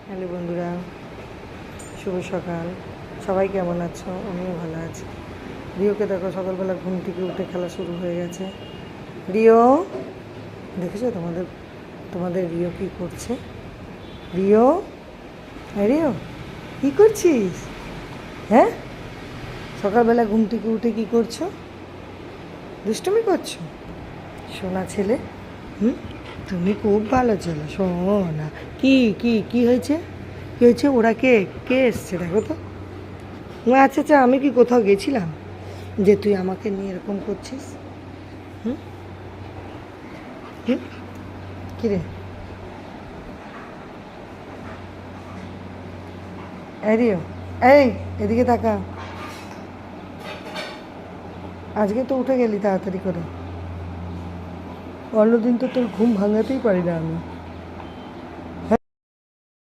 Hello বন্ধুরা, শুভ সকাল। সবাই কেমন আছো? আমিও ভালো আছি। রিওকে দেখো, সকালবেলা ঘুম থেকে উঠে খেলা শুরু হয়ে গেছে। রিও, দেখেছো তোমাদের তোমাদের রিও কী করছে? রিও, হ্যাঁ রিও, কী করছিস? হ্যাঁ, সকালবেলা ঘুম থেকে উঠে কী করছো? দুষ্টুমি করছো? সোনা ছেলে, হুম, তুমি খুব ভালো ছেলে সোনা। কি কি কি হয়েছে? কী হয়েছে? ওরা কে কে এসছে দেখো তো। আচ্ছা আচ্ছা, আমি কি কোথাও গেছিলাম যে তুই আমাকে নিয়ে এরকম করছিস? হুম হুম, কিরে? এই রিও, এই এদিকে তাকা। আজকে তো উঠে গেলি তাড়াতাড়ি করে। অন্যদিন তো তোর ঘুম ভাঙাতেই পারি না আমি।